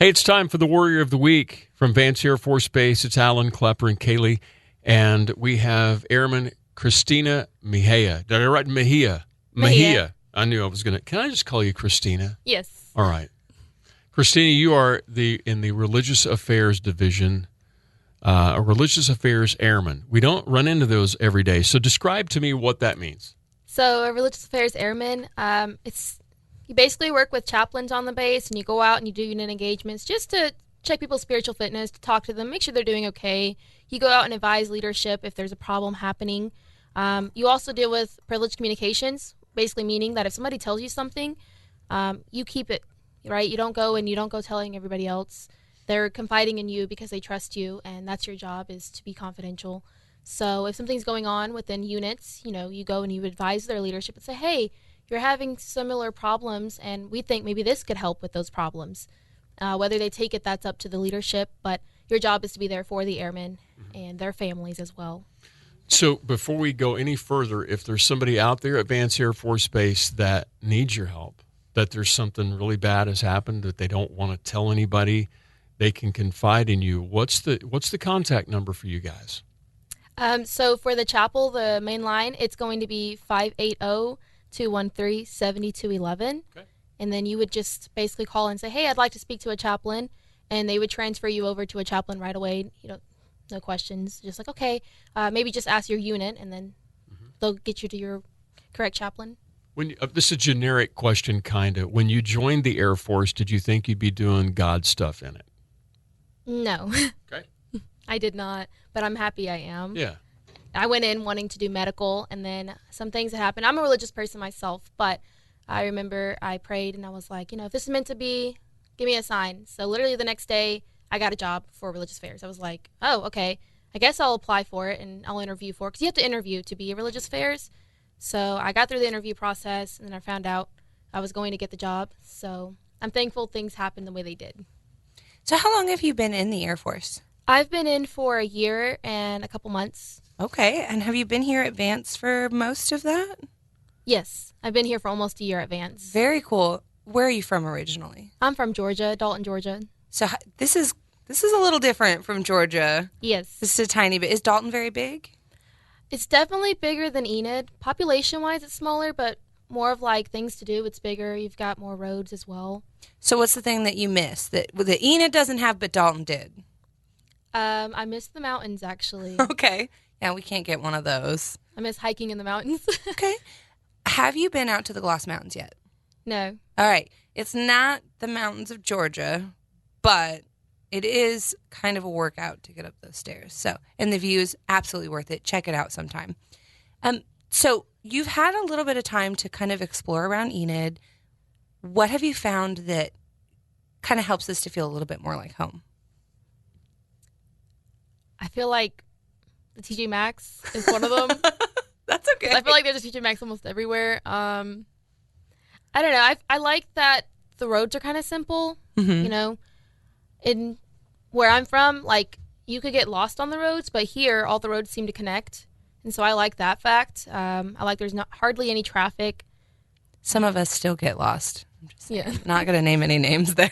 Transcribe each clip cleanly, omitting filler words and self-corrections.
Hey, it's time for the Warrior of the Week from Vance Air Force Base. It's Alan Clepper and Kaylee, and we have Airman Cristina Mejia. Did I write Mejia? Mejia. I knew I was going to. Can I just call you Cristina? Yes. All right. Cristina, you are in the Religious Affairs Division, a Religious Affairs Airman. We don't run into those every day, so describe to me what that means. So a Religious Affairs Airman, you basically work with chaplains on the base, and you go out and you do unit engagements just to check people's spiritual fitness, to talk to them, make sure they're doing okay. You go out and advise leadership if there's a problem happening. You also deal with privileged communications, basically meaning that if somebody tells you something, you keep it, right? You don't go telling everybody else. They're confiding in you because they trust you, and that's your job, is to be confidential. So if something's going on within units, you go and you advise their leadership and say, hey, you're having similar problems, and we think maybe this could help with those problems. Whether they take it, that's up to the leadership, but your job is to be there for the airmen and their families as well. So before we go any further, if there's somebody out there at Vance Air Force Base that needs your help, that there's something really bad has happened that they don't want to tell anybody, they can confide in you. What's the contact number for you guys? So for the chapel, the main line, it's going to be 580-213-7211. Okay. And then you would just basically call and say, hey, I'd like to speak to a chaplain. And they would transfer you over to a chaplain right away. No questions. Just like, okay, maybe just ask your unit, and then they'll get you to your correct chaplain. This is a generic question, kind of. When you joined the Air Force, did you think you'd be doing God stuff in it? No. Okay. I did not, but I'm happy I am. Yeah. I went in wanting to do medical, and then some things that happened. I'm a religious person myself, but I remember I prayed, and I was like, if this is meant to be, give me a sign. So literally the next day, I got a job for religious affairs. I was like, oh, okay, I guess I'll apply for it, and I'll interview for it, because you have to interview to be a religious affairs. So I got through the interview process, and then I found out I was going to get the job. So I'm thankful things happened the way they did. So how long have you been in the Air Force? I've been in for a year and a couple months. Okay, and have you been here at Vance for most of that? Yes, I've been here for almost a year at Vance. Very cool. Where are you from originally? I'm from Georgia, Dalton, Georgia. So this is a little different from Georgia. Yes. This is a tiny bit. Is Dalton very big? It's definitely bigger than Enid. Population-wise, it's smaller, but more of like things to do. It's bigger. You've got more roads as well. So what's the thing that you miss that Enid doesn't have but Dalton did? I miss the mountains, actually. Okay. Yeah, we can't get one of those. I miss hiking in the mountains. Okay. Have you been out to the Gloss Mountains yet? No. All right. It's not the mountains of Georgia, but it is kind of a workout to get up those stairs. So, and the view is absolutely worth it. Check it out sometime. So you've had a little bit of time to kind of explore around Enid. What have you found that kind of helps us to feel a little bit more like home? I feel like the TJ Maxx is one of them. That's okay. I feel like there's a TJ Maxx almost everywhere. I don't know. I like that the roads are kind of simple. Mm-hmm. In where I'm from, like, you could get lost on the roads, but here all the roads seem to connect. And so I like that fact. I like there's hardly any traffic. Some of us still get lost. I'm just not going to name any names there.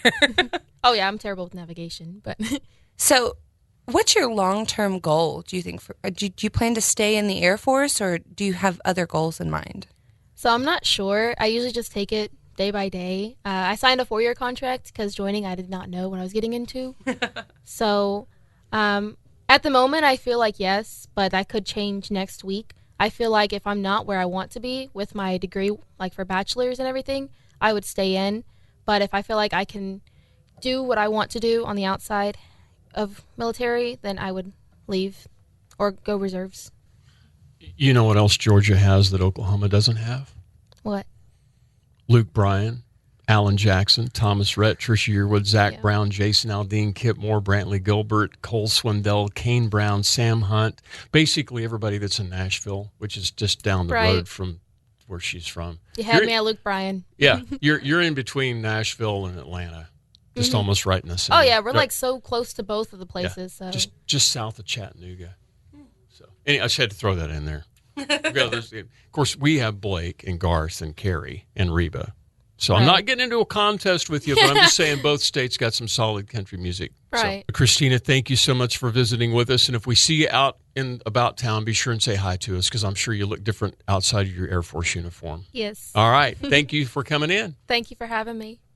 Oh, yeah, I'm terrible with navigation. But So what's your long-term goal, do you think? Do you plan to stay in the Air Force, or do you have other goals in mind? So I'm not sure. I usually just take it day by day. I signed a 4-year contract because joining I did not know what I was getting into. So at the moment, I feel like yes, but that could change next week. I feel like if I'm not where I want to be with my degree, like for bachelor's and everything, I would stay in. But if I feel like I can do what I want to do on the outside of military, then I would leave or go reserves. You know what else Georgia has that Oklahoma doesn't have? What? Luke Bryan, Alan Jackson, Thomas Rhett, Tricia Yearwood, Zach Brown, Jason Aldean, Kip Moore, Brantley Gilbert, Cole Swindell, Kane Brown, Sam Hunt, basically everybody that's in Nashville, which is just down the road from where she's from. You had me at Luke Bryan. Yeah, you're in between Nashville and Atlanta, just almost right in the center. Oh yeah, we're like so close to both of the places. Yeah, so just south of Chattanooga. So anyway, I just had to throw that in there. Of course, we have Blake and Garth and Carrie and Reba. So I'm not getting into a contest with you, but I'm just saying both states got some solid country music. Right. So, Cristina, thank you so much for visiting with us. And if we see you out and about town, be sure and say hi to us, because I'm sure you look different outside of your Air Force uniform. Yes. All right. Thank you for coming in. Thank you for having me.